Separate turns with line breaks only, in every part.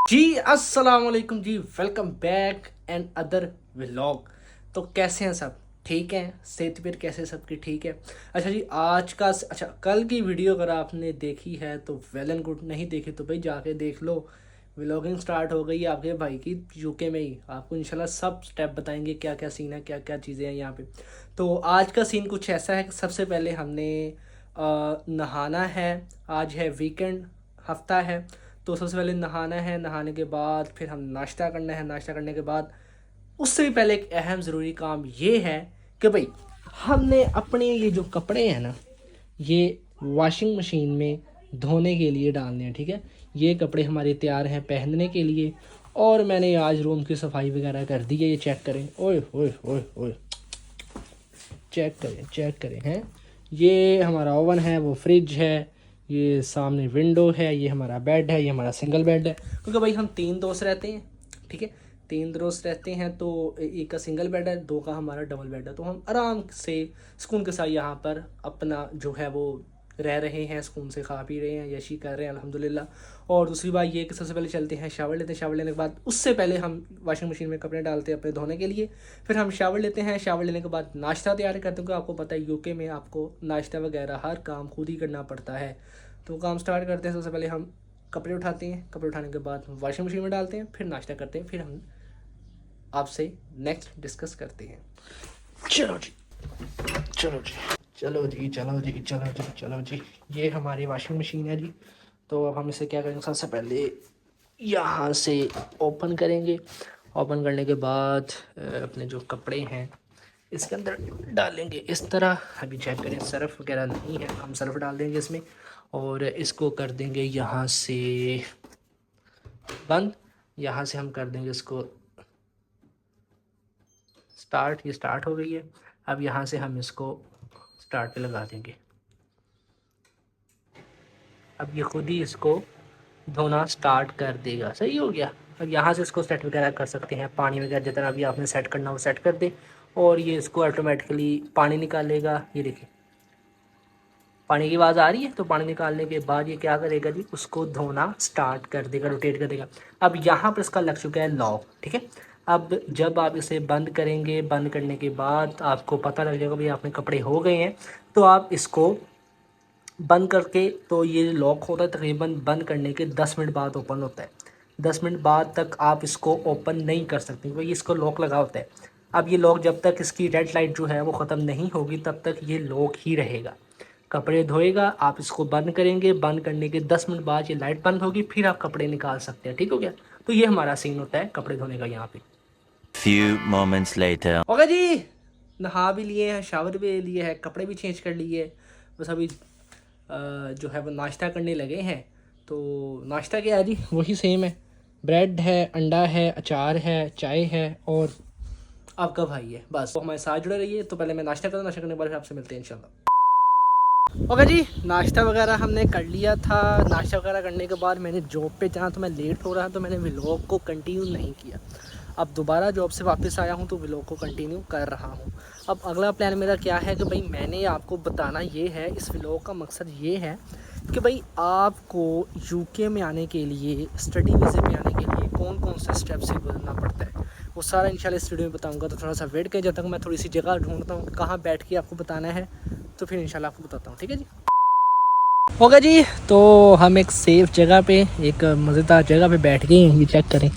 जी अस्सलाम वालेकुम जी, welcome back and other vlog. तो कैसे हैं सब? ठीक हैं? सेहत फिर कैसे सबकी ठीक है? अच्छा जी, आज का कल की वीडियो अगर आपने देखी है तो वेल एंड गुड, नहीं देखी तो भाई जाके देख लो। व्लॉगिंग स्टार्ट हो गई है आपके भाई की यूके में ही। आपको इंशाल्लाह सब स्टेप बताएंगे, क्या क्या सीन है, क्या क्या चीज़ें हैं यहाँ पे। तो आज का सीन कुछ ऐसा है कि सबसे पहले हमने नहाना है। आज है वीकेंड, हफ्ता है। तो सबसे पहले नहाना है, नहाने के बाद फिर हम नाश्ता करना है। नाश्ता करने के बाद उससे भी पहले एक अहम ज़रूरी काम ये है कि भाई हमने अपने ये जो कपड़े हैं ना, ये वॉशिंग मशीन में धोने के लिए डालने हैं। ठीक है, ये कपड़े हमारे तैयार हैं पहनने के लिए। और मैंने आज रूम की सफाई वगैरह कर दी है। ये चेक करें, ओए ओए ओए ओए, चेक करें चेक करें हैं। ये हमारा ओवन है, वो फ्रिज है, ये सामने विंडो है, ये हमारा बेड है, ये हमारा सिंगल बेड है। क्योंकि भाई हम 3 दोस्त रहते हैं। ठीक है, 3 दोस्त रहते हैं तो एक का सिंगल बेड है, 2 का हमारा डबल बेड है। तो हम आराम से सुकून के साथ यहाँ पर अपना जो है वो रह रहे हैं, सुकून से खा पी रहे हैं, यशी कर रहे हैं अल्हम्दुलिल्लाह। और दूसरी बात ये कि सबसे पहले चलते हैं शावर लेते हैं। शावर लेने के बाद उससे पहले हम वॉशिंग मशीन में कपड़े डालते हैं अपने धोने के लिए। फिर हम शावर लेते हैं। शावर लेने के बाद नाश्ता तैयार करते हैं, क्योंकि आपको पता है यूके में आपको नाश्ता वगैरह हर काम खुद ही करना पड़ता है। तो काम स्टार्ट करते हैं। सबसे पहले हम कपड़े उठाते हैं, कपड़े उठाने के बाद वॉशिंग मशीन में डालते हैं, फिर नाश्ता करते हैं, फिर हम आपसे नेक्स्ट डिस्कस करते हैं। चलो जी, चलो जी, चलो जी, चलो जी, चलो जी, चलो जी। ये हमारी वॉशिंग मशीन है जी। तो अब हम इसे क्या करेंगे, सबसे पहले यहाँ से ओपन करेंगे। ओपन करने के बाद अपने जो कपड़े हैं इसके अंदर डालेंगे इस तरह। अभी चेक करें, सर्फ़ वगैरह नहीं है, हम सर्फ़ डाल देंगे इसमें और इसको कर देंगे यहाँ से बंद। यहाँ से हम कर देंगे इसको स्टार्ट। ये स्टार्ट हो गई है। अब यहाँ से हम इसको स्टार्ट पे लगा देंगे। अब ये खुद ही इसको धोना स्टार्ट कर देगा। सही हो गया। अब यहाँ से इसको सेट वगैरह कर सकते हैं, पानी वगैरह जितना भी आपने सेट करना वो सेट कर दे और ये इसको ऑटोमेटिकली पानी निकालेगा। ये देखिए पानी की आवाज़ आ रही है। तो पानी निकालने के बाद ये क्या करेगा जी, उसको धोना स्टार्ट कर देगा, रोटेट कर देगा। अब यहाँ पर इसका लग चुका है लॉक। ठीक है, अब जब आप इसे बंद करेंगे, बंद करने के बाद आपको पता लग जाएगा भाई आपने कपड़े हो गए हैं। तो आप इसको बंद करके, तो ये लॉक होता है तकरीबन बंद करने के 10 मिनट बाद ओपन होता है। 10 मिनट बाद तक आप इसको ओपन नहीं कर सकते क्योंकि इसको लॉक लगा होता है। अब ये लॉक जब तक इसकी रेड लाइट जो है वो ख़त्म नहीं होगी तब तक ये लॉक ही रहेगा। कपड़े धोएगा, आप इसको बंद करेंगे, बंद करने के 10 मिनट बाद ये लाइट बंद होगी, फिर आप कपड़े निकाल सकते हैं। ठीक हो गया। तो ये हमारा सीन होता है कपड़े धोने का यहाँ पे।
Few moments later.
ओके जी, नहा भी लिए हैं, शावर भी लिए हैं, कपड़े भी चेंज कर लिए। बस अभी जो है वो नाश्ता करने लगे हैं। तो नाश्ता क्या है जी, वही सेम है। ब्रेड है, अंडा है, अचार है, चाय है और आपका भाई है। बस तो हमारे साथ जुड़े रहिए। तो पहले मैं नाश्ता करूँ, नाश्ता करने के बाद फिर आपसे मिलते हैं इंशाल्लाह। ओके जी, नाश्ता वगैरह हमने कर लिया था। नाश्ता वगैरह करने के बाद मैंने जॉब पे जाना, तो मैं लेट हो रहा, तो मैंने व्लॉग को कंटिन्यू नहीं किया। अब दोबारा जॉब से वापस आया हूँ तो व्लॉग को कंटिन्यू कर रहा हूँ। अब अगला प्लान मेरा क्या है कि भाई मैंने आपको बताना ये है, इस व्लॉग का मकसद ये है कि भाई आपको यूके में आने के लिए, स्टडी वीज़े में आने के लिए कौन कौन से स्टेप से गुजरना पड़ता है, वो सारा इंशाल्लाह इस वीडियो में बताऊँगा। तो थोड़ा सा वेट करें जब तक मैं थोड़ी सी जगह ढूँढता हूँ कहाँ बैठ के आपको बताना है, तो फिर इंशाल्लाह आपको बताता हूँ। ठीक है जी, होगा जी। तो हम एक सेफ़ जगह पे, एक मज़ेदार जगह पे बैठ गए हैं। ये चेक करें,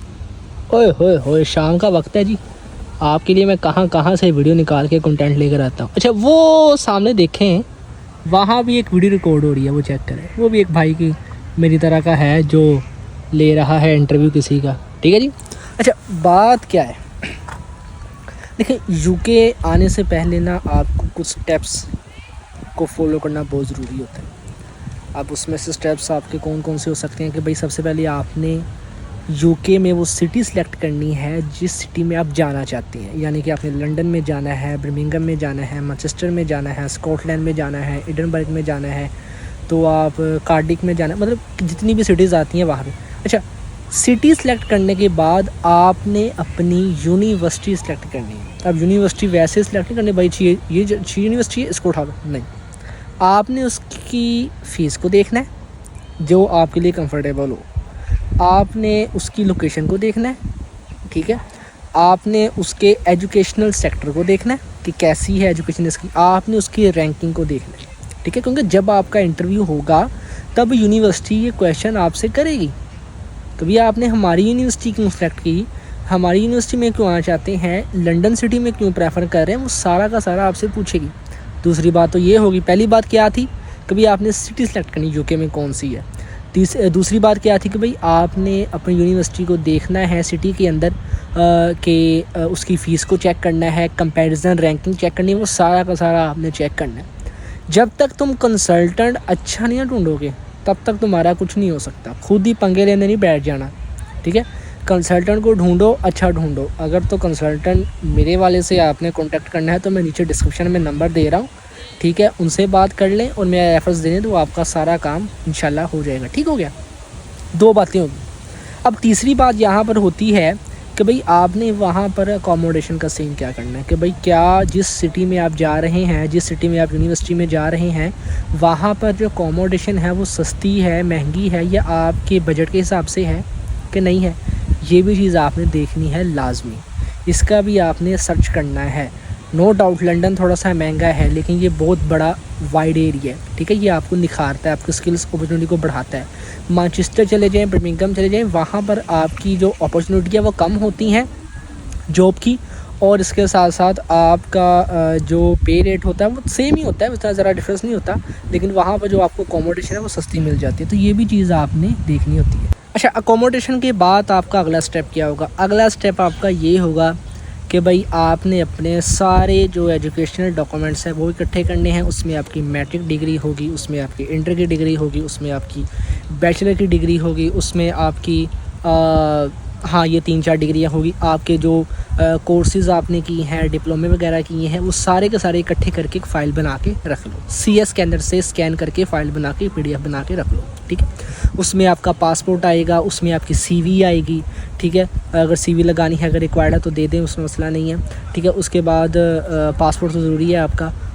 ओए होए होए, शाम का वक्त है जी। आपके लिए मैं कहाँ कहाँ से वीडियो निकाल के कंटेंट लेकर आता हूँ। अच्छा, वो सामने देखें, वहाँ भी एक वीडियो रिकॉर्ड हो रही है, वो चेक करें। वो भी एक भाई की मेरी तरह का है जो ले रहा है इंटरव्यू किसी का। ठीक है जी। अच्छा, बात क्या है, देखिए यूके आने से पहले ना आपको कुछ स्टेप्स को फॉलो करना बहुत ज़रूरी होता है। अब उसमें से स्टेप्स आपके कौन कौन से हो सकते हैं कि भाई सबसे पहले आपने यूके में वो सिटी सिलेक्ट करनी है जिस सिटी में आप जाना चाहते हैं। यानी कि आपने लंदन में जाना है, बर्मिंघम में जाना है, मैनचेस्टर में जाना है, स्कॉटलैंड में जाना है, एडिनबर्ग में जाना है, तो आप कार्डिफ में जाना, मतलब जितनी भी सिटीज़ आती हैं वहाँ पे। अच्छा, सिटी सेलेक्ट करने के बाद आपने अपनी यूनिवर्सिटी सेलेक्ट करनी है। अब यूनिवर्सिटी वैसे सेलेक्ट नहीं करनी भाई ये यूनिवर्सिटी है इसको उठा दो, नहीं। आपने उसकी फ़ीस को देखना है जो आपके लिए कंफर्टेबल हो। आपने उसकी लोकेशन को देखना है, ठीक है। आपने उसके एजुकेशनल सेक्टर को देखना है कि कैसी है एजुकेशन इसकी, आपने उसकी रैंकिंग को देखना है, ठीक है। क्योंकि जब आपका इंटरव्यू होगा तब यूनिवर्सिटी ये क्वेश्चन आपसे करेगी। कभी आपने हमारी यूनिवर्सिटी क्यों सेलेक्ट की, हमारी यूनिवर्सिटी में क्यों आना चाहते हैं, लंदन सिटी में क्यों प्रेफर कर रहे हैं, वो सारा का सारा आपसे पूछेगी। दूसरी बात तो ये होगी, पहली बात क्या थी, कभी आपने सिटी सेलेक्ट करनी यूके में कौन सी है। दूसरी बात क्या थी कि भाई आपने अपनी यूनिवर्सिटी को देखना है सिटी के अंदर कि उसकी फ़ीस को चेक करना है, कंपैरिजन रैंकिंग चेक करनी है, वो सारा का सारा आपने चेक करना है। जब तक तुम कंसल्टेंट अच्छा नहीं ढूंढोगे तब तक तुम्हारा कुछ नहीं हो सकता। खुद ही पंगे लेने नहीं बैठ जाना, ठीक है। कंसल्टेंट को ढूंढो, अच्छा ढूंढो। अगर तो कंसल्टेंट मेरे वाले से आपने कांटेक्ट करना है तो मैं नीचे डिस्क्रिप्शन में नंबर दे रहा हूँ, ठीक है। उनसे बात कर लें और मेरा रेफरेंस दे दें तो आपका सारा काम इंशाल्लाह हो जाएगा। ठीक हो गया, दो बातें होगी। अब तीसरी बात यहाँ पर होती है कि भाई आपने वहाँ पर अकोमोडेशन का सीन क्या करना है, कि भाई क्या जिस सिटी में आप जा रहे हैं, जिस सिटी में आप यूनिवर्सिटी में जा रहे हैं, वहाँ पर जो अकोमोडेशन है वो सस्ती है, महंगी है, या आपके बजट के हिसाब से है कि नहीं है। ये भी चीज़ आपने देखनी है लाजमी, इसका भी आपने सर्च करना है। नो डाउट लंदन थोड़ा सा महंगा है लेकिन ये बहुत बड़ा वाइड एरिया है, ठीक है। ये आपको निखारता है, आपकी स्किल्स अपॉर्चुनिटी को बढ़ाता है। मैनचेस्टर चले जाएँ, बर्मिंघम चले जाएँ, वहाँ पर आपकी जो अपॉर्चुनिटी है वो कम होती हैं जॉब की, और इसके साथ साथ आपका जो पे रेट होता है वो सेम ही होता है, उतना ज़रा डिफरेंस नहीं होता, लेकिन वहाँ पर जो आपको अकोमोडेशन है वो सस्ती मिल जाती है। तो ये भी चीज़ आपने देखनी होती है। अच्छा, अकोमोडेशन के बाद आपका अगला स्टेप क्या होगा? अगला स्टेप आपका ये होगा कि भाई आपने अपने सारे जो एजुकेशनल डॉक्यूमेंट्स हैं वो इकट्ठे करने हैं। उसमें आपकी मैट्रिक डिग्री होगी, उसमें आपकी इंटर की डिग्री होगी, उसमें आपकी बैचलर की डिग्री होगी, उसमें आपकी हाँ ये 3-4 डिग्रियाँ होगी। आपके जो कोर्सेज़ आपने की हैं, डिप्लोमे वगैरह किए हैं, वो सारे के सारे इकट्ठे करके एक फ़ाइल बना के रख लो। CS स्कैनर से स्कैन करके फ़ाइल बना के PDF बना के रख लो, ठीक है। उसमें आपका पासपोर्ट आएगा, उसमें आपकी CV आएगी, ठीक है। अगर CV लगानी है, अगर रिक्वायर्ड है तो दे दें, उसमें मसला नहीं है, ठीक है। उसके बाद पासपोर्ट तो ज़रूरी है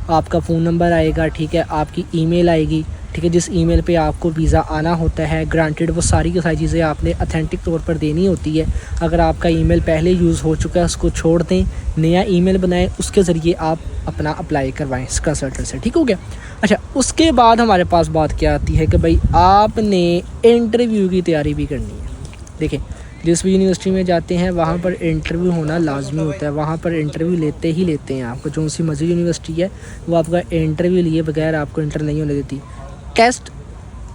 आपका फ़ोन नंबर आएगा, ठीक है। आपकी ईमेल आएगी, ठीक है, जिस ईमेल पे आपको वीज़ा आना होता है ग्रांटेड, वो सारी की सारी चीज़ें आपने अथेंटिक तौर पर देनी होती है। अगर आपका ईमेल पहले यूज़ हो चुका है उसको छोड़ दें, नया ईमेल बनाएं, उसके ज़रिए आप अपना अप्लाई करवाएं कंसल्टेंट से, ठीक हो गया। अच्छा, उसके बाद हमारे पास बात क्या आती है कि भाई आपने इंटरव्यू की तैयारी भी करनी है। देखें, जिस भी यूनिवर्सिटी में जाते हैं वहाँ पर इंटरव्यू होना लाजमी होता है। वहाँ पर इंटरव्यू लेते ही लेते हैं आपको, जो सी मर्जी यूनिवर्सिटी है वो आपका इंटरव्यू लिए बगैर आपको इंटर नहीं होने देती। टेस्ट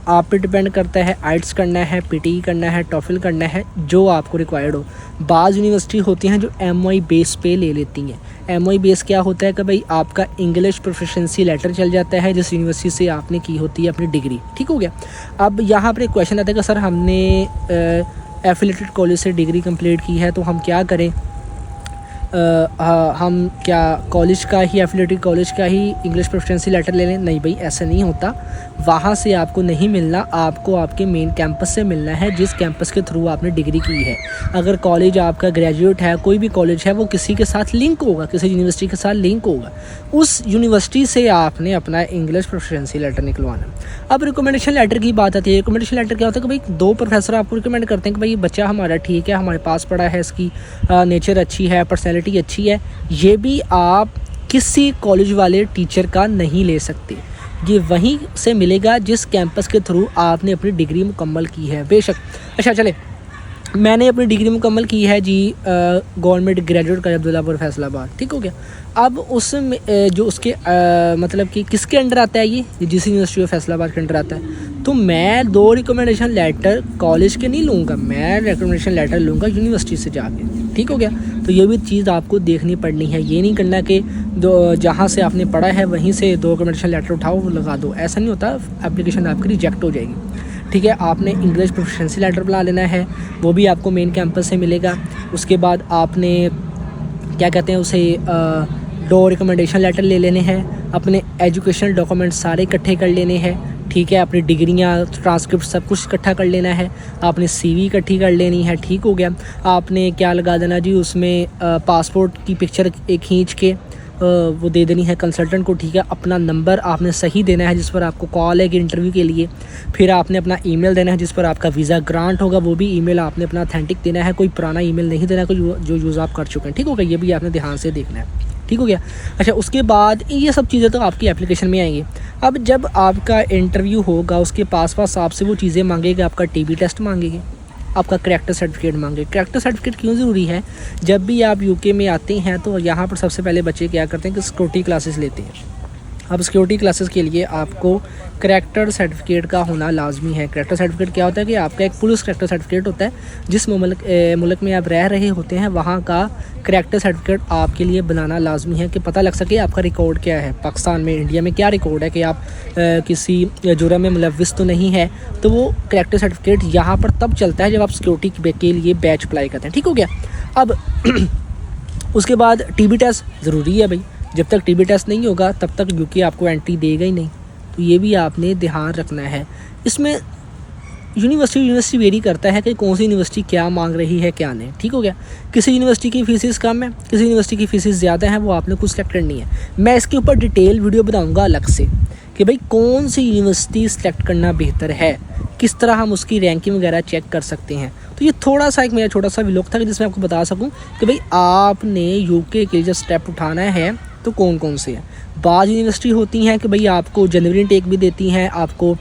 आप पे डिपेंड करता है, आइट्स करना है, PTE करना है, टॉफल करना है, जो आपको रिक्वायर्ड हो। बाज़ यूनिवर्सिटी होती हैं जो MOE बेस पे ले लेती हैं। MOE बेस क्या होता है कि भाई आपका इंग्लिश प्रोफिशिएंसी लेटर चल जाता है जिस यूनिवर्सिटी से आपने की होती है अपनी डिग्री, ठीक हो गया। अब यहाँ पर एक क्वेश्चन आता है कि सर हमने एफिलेटेड कॉलेज से डिग्री कंप्लीट की है तो हम क्या करें, हम क्या कॉलेज का ही, एफिलेटेड कॉलेज का ही इंग्लिश प्रोफिशिएंसी लेटर ले लें? नहीं भाई, ऐसा नहीं होता। वहाँ से आपको नहीं मिलना, आपको आपके मेन कैंपस से मिलना है जिस कैंपस के थ्रू आपने डिग्री की है। अगर कॉलेज आपका ग्रेजुएट है, कोई भी कॉलेज है, वो किसी के साथ लिंक होगा, किसी यूनिवर्सिटी के साथ लिंक होगा, उस यूनिवर्सिटी से आपने अपना इंग्लिश प्रोफिशिएंसी लेटर निकलवाना। अब रिकमेंडेशन लेटर की बात आती है। रिकमेंडेशन लेटर क्या होता है कि भाई 2 प्रोफेसर आपको रिकमेंड करते हैं कि भाई बच्चा हमारा ठीक है, हमारे पास पढ़ा है, इसकी नेचर अच्छी है, पर्सनैलिटी अच्छी है। ये भी आप किसी कॉलेज वाले टीचर का नहीं ले सकते, ये वहीं से मिलेगा जिस कैंपस के थ्रू आपने अपनी डिग्री मुकम्मल की है, बेशक। अच्छा चले, मैंने अपनी डिग्री मुकम्मल की है जी government graduate college Abdullapur Faisalabad, ठीक हो गया। अब उसमें जो उसके मतलब कि किसके अंडर आता है, ये जिस यूनिवर्सिटी ऑफ फैसलाबाद के अंडर आता है, तो मैं 2 रिकमेंडेशन लेटर कॉलेज के नहीं लूँगा, मैं रिकमेंडेशन लेटर लूँगा यूनिवर्सिटी से जाके, ठीक हो गया। तो ये भी चीज़ आपको देखनी पड़नी है। ये नहीं करना कि जहाँ से आपने पढ़ा है वहीं से 2 रिकमेंडेशन लेटर उठाओ लगा दो, ऐसा नहीं होता, एप्लीकेशन आपकी रिजेक्ट हो जाएगी, ठीक है। आपने इंग्लिश प्रोफिशिएंसी लेटर बना लेना है, वो भी आपको मेन कैंपस से मिलेगा। उसके बाद आपने क्या कहते हैं उसे 2 रिकमेंडेशन लेटर ले लेने हैं, अपने एजुकेशनल डॉक्यूमेंट सारे इकट्ठे कर लेने हैं, ठीक है। अपनी डिग्रियाँ, ट्रांसक्रिप्ट सब कुछ इकट्ठा कर लेना है, आपने CV इकट्ठी कर लेनी है, ठीक हो गया। आपने क्या लगा देना जी उसमें पासपोर्ट की पिक्चर एक खींच के वो दे देनी है कंसल्टेंट को, ठीक है। अपना नंबर आपने सही देना है जिस पर आपको कॉल है कि इंटरव्यू के लिए। फिर आपने अपना ईमेल देना है जिस पर आपका वीज़ा ग्रांट होगा, वो भी ईमेल आपने अपना ऑथेंटिक देना है, कोई पुराना ईमेल नहीं देना, कोई जो यूज़ आप कर चुके हैं, ठीक हो गया। ये भी आपने ध्यान से देखना है, ठीक हो गया। अच्छा, उसके बाद ये सब चीज़ें तो आपकी एप्लीकेशन में आएंगी। अब जब आपका इंटरव्यू होगा उसके पास आपसे वो चीज़ें मांगेगी, आपका टीबी टेस्ट मांगेगी, आपका करैक्टर सर्टिफिकेट मांगे। करैक्टर सर्टिफिकेट क्यों ज़रूरी है? जब भी आप यूके में आते हैं तो यहाँ पर सबसे पहले बच्चे क्या करते हैं कि सिक्योरिटी क्लासेस लेते हैं। अब सिक्योरिटी क्लासेस के लिए आपको करैक्टर सर्टिफिकेट का होना लाजमी है। करैक्टर सर्टिफिकेट क्या होता है कि आपका एक पुलिस करैक्टर सर्टिफिकेट होता है, जिस मुल्क में आप रह रहे होते हैं वहाँ का करैक्टर सर्टिफिकेट आपके लिए बनाना लाजमी है कि पता लग सके आपका रिकॉर्ड क्या है, पाकिस्तान में, इंडिया में क्या रिकॉर्ड है, कि आप किसी जुर्म में मुलव्विस तो नहीं है। तो वो करैक्टर सर्टिफिकेट यहाँ पर तब चलता है जब आप सिक्योरिटी के लिए बैच अप्लाई करते हैं, ठीक हो गया। अब उसके बाद टीबी टेस्ट ज़रूरी है भाई। जब तक टीबी टेस्ट नहीं होगा तब तक यूके आपको एंट्री देगा ही नहीं, तो ये भी आपने ध्यान रखना है। इसमें यूनिवर्सिटी वेरी करता है कि कौन सी यूनिवर्सिटी क्या मांग रही है क्या नहीं, ठीक हो गया। किसी यूनिवर्सिटी की फ़ीसेस कम है, किसी यूनिवर्सिटी की फ़ीसेस ज़्यादा हैं, वो आपने कुछ सेलेक्ट करनी है। मैं इसके ऊपर डिटेल वीडियो बनाऊँगा अलग से कि भाई कौन सी यूनिवर्सिटी सेलेक्ट करना बेहतर है, किस तरह हम उसकी रैंकिंग वगैरह चेक कर सकते हैं। तो ये थोड़ा सा एक मेरा छोटा सा व्लॉग था कि जिसमें आपको बता सकूं कि भाई आपने यूके के लिए जब स्टेप उठाना है तो कौन कौन से हैं। बाज़ यूनिवर्सिटी होती हैं कि भाई आपको जनवरी इनटेक भी देती हैं, आपको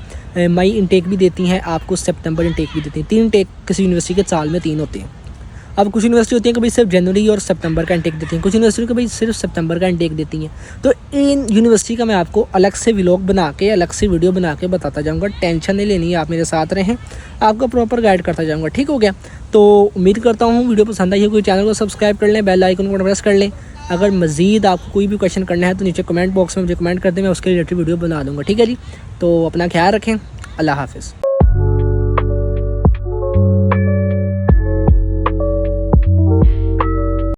मई इनटेक भी देती हैं, आपको सितंबर इनटेक भी देती हैं। 3 इनटेक किसी यूनिवर्सिटी के साल में 3 होते हैं। अब कुछ यूनिवर्सिटी होती है कि भाई सिर्फ जनवरी और सितंबर का इंटेक देती हैं, कुछ यूनिवर्सिटी को भाई सिर्फ सितंबर का इंटेक देती हैं। तो इन यूनिवर्सिटी का मैं आपको अलग से व्लॉग बना के, अलग से वीडियो बना के बताता जाऊंगा। टेंशन नहीं लेनी है, आप मेरे साथ रहें, आपको प्रॉपर गाइड करता जाऊंगा, ठीक हो गया। तो उम्मीद करता हूँ वीडियो पसंद आई है। कोई चैनल को सब्सक्राइब कर लें, बेल आइकन को प्रेस कर लें। अगर मज़ीद आपको कोई भी क्वेश्चन करना है तो नीचे कमेंट बॉक्स में मुझे कमेंट कर दें, मैं उसके रिलेटेड वीडियो बना दूँगा, ठीक है जी। तो अपना ख्याल रखें, अल्लाह हाफ़िज़।